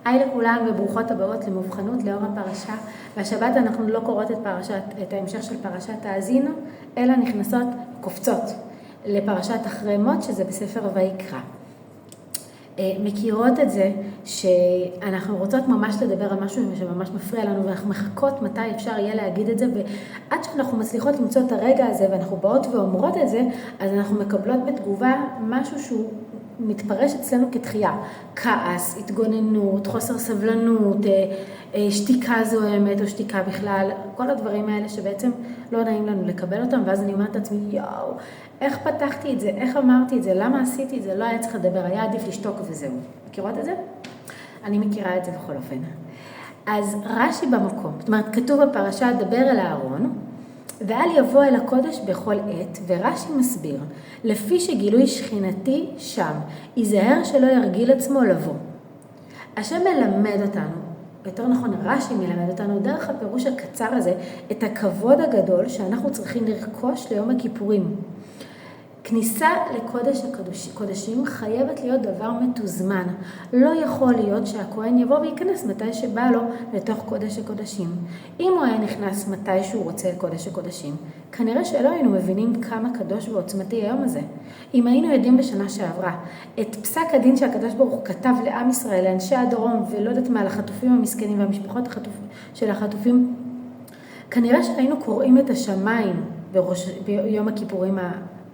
היי לכולם וברוכות הבאות למובחנות לאור הפרשה. והשבת אנחנו לא קוראות את ההמשך של פרשת האזינו, אלא נכנסות, קופצות לפרשת אחרי מות, שזה בספר ויקרא. מכירות את זה שאנחנו רוצות ממש לדבר על משהו שממש מפריע לנו, ואנחנו מחכות מתי אפשר יהיה להגיד את זה, ועד שאנחנו מצליחות למצוא את הרגע הזה ואנחנו באות ואומרות את זה, אז אנחנו מקבלות בתגובה משהו שהוא מתפרש אצלנו כתחייה, כעס, התגוננות, חוסר סבלנות, שתיקה זוהמת או שתיקה בכלל, כל הדברים האלה שבעצם לא נעים לנו לקבל אותם, ואז אני אומרת לעצמי, יואו, איך פתחתי את זה, איך אמרתי את זה, למה עשיתי את זה, לא היה צריך לדבר, היה עדיף לשתוק וזהו. מכירות את זה? אני מכירה את זה בכל אופן. אז רש"י במקום, זאת אומרת, כתוב בפרשה, דבר אל הארון, ואל יבוא אל הקודש בכל עת, ורש"י מסביר, לפי שגילוי שכינתי שם, ייזהר שלא ירגיל עצמו לבוא. השם מלמד אותנו, יותר נכון רש"י מלמד אותנו, דרך הפירוש הקצר הזה, את הכבוד הגדול שאנחנו צריכים לרכוש ליום הכיפורים. כניסה לקודש הקודשים חייבת להיות דבר מתוזמן. לא יכול להיות שהכהן יבוא וייכנס מתי שבא לו לתוך קודש הקודשים. אם הוא היה נכנס מתי שהוא רוצה לקודש הקודשים, כנראה שלא היינו מבינים כמה קדוש ועוצמתי היום הזה. אם היינו יודעים בשנה שעברה את פסק הדין שהקדוש ברוך הוא כתב לעם ישראל, לאנשי הדרום ולא יודעת מה, לחטופים המסכנים והמשפחות של החטופים, כנראה שהיינו קוראים את השמיים ביום הכיפורים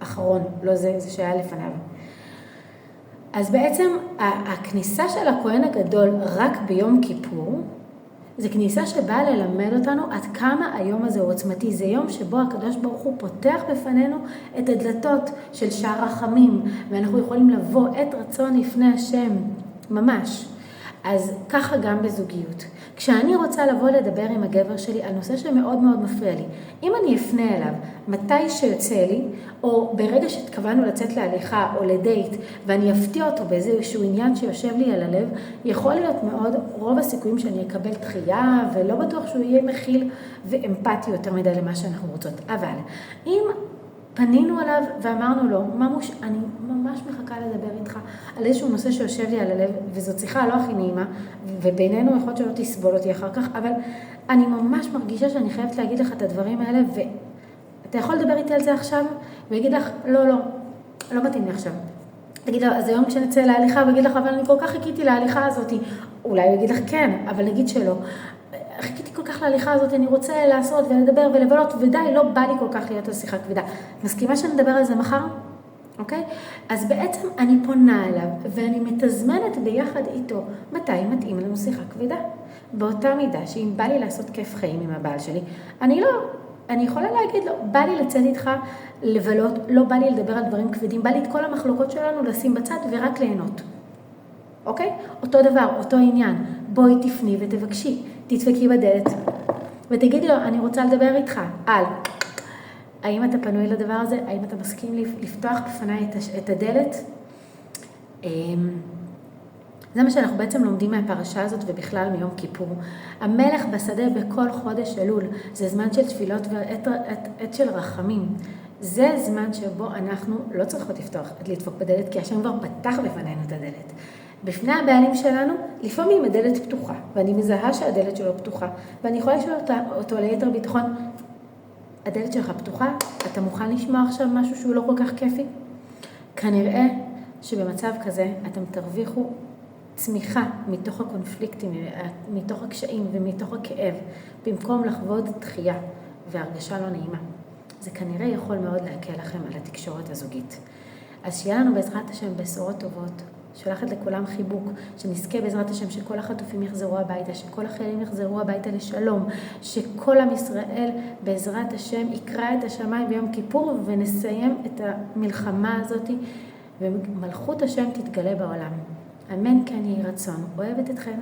האחרון, לא זה שהיה לפניו. אז בעצם הכניסה של הכהן הגדול רק ביום כיפור, זה כניסה שבאה ללמד אותנו עד כמה היום הזה הוא עוצמתי. זה יום שבו הקדוש ברוך הוא פותח בפנינו את הדלתות של שער רחמים, ואנחנו יכולים לבוא את רצון לפני השם, ממש. אז ככה גם בזוגיות. כשאני רוצה לבוא לדבר עם הגבר שלי על נושא שמאוד מאוד מפריע לי, אם אני אפנה אליו מתי שיוצא לי, או ברגע שהתכוונו לצאת להליכה או לדייט, ואני אפתיע אותו באיזשהו עניין שיושב לי על הלב, יכול להיות מאוד רוב הסיכויים שאני אקבל דחייה, ולא בטוח שהוא יהיה מכיל ואמפתי יותר מדי למה שאנחנו רוצות. אבל אם פנינו עליו ואמרנו לו, ממוש, אני ממש מחכה לדבר איתך על איזשהו נושא שיושב לי על הלב, וזאת שיחה לא הכי נעימה, ובינינו יכול להיות שלא תסבול אותי אחר כך, אבל אני ממש מרגישה שאני חייבת להגיד לך את הדברים האלה, ואתה יכול לדבר איתי על זה עכשיו, ויגיד לך, לא מתאים לי עכשיו. תגיד לו, אז היום כשנצא להליכה, ויגיד לך, אבל אני כל כך חיכיתי להליכה הזאת, אולי הוא יגיד לך כן, אבל נגיד שלא. חיכיתי כל כך להליכה הזאת, אני רוצה לעשות ולדבר ולבלות, ודי, לא בא לי כל כך להיות על שיחה כבדה. מסכימה שנדבר על זה מחר? אוקיי? אז בעצם אני פונה אליו, ואני מתזמנת ביחד איתו, מתי מתאים לנו שיחה כבדה. באותה מידה, שאם בא לי לעשות כיף חיים עם הבעל שלי, אני יכולה להגיד לו, בא לי לצאת איתך לבלות, לא בא לי לדבר על דברים כבדים, בא לי את כל המחלוקות שלנו לשים בצד ורק ליהנות. אוקיי? אותו דבר, אותו עניין. בואי תפני ותבקשי, תדפקי בדלת ותגידי לו, אני רוצה לדבר איתך על האם אתה פנוי לדבר הזה, האם אתה מסכים לפתוח בפניי את הדלת. זה מה שאנחנו בעצם לומדים מהפרשה הזאת ובכלל מיום כיפור. המלך בשדה בכל חודש אלול, זה זמן של תפילות ועת של רחמים. זה זמן שבו אנחנו לא צריכות לדפוק בדלת, כי השם כבר פתח בפנינו את הדלת. בפני הבעלים שלנו, לפעמים הדלת פתוחה, ואני מזהה שהדלת שלו פתוחה, ואני יכולה לשאול אותו ליתר ביטחון, הדלת שלך פתוחה? אתה מוכן לשמוע עכשיו משהו שהוא לא כל כך כיפי? כנראה שבמצב כזה אתם תרוויחו צמיחה מתוך הקונפליקטים, מתוך הקשיים ומתוך הכאב, במקום לחוות דחייה והרגשה לא נעימה. זה כנראה יכול מאוד להקל לכם על התקשורת הזוגית. אז שיהיה לנו בעזרת השם בשורות טובות, שולחת לכולם חיבוק, שנזכה בעזרת השם שכל החטופים יחזרו הביתה, שכל החיילים יחזרו הביתה לשלום, שכל עם ישראל בעזרת השם יקרא את השמיים ביום כיפור, ונסיים את המלחמה הזאת, ומלכות השם תתגלה בעולם. אמן כן יהי רצון. אוהבת אתכם.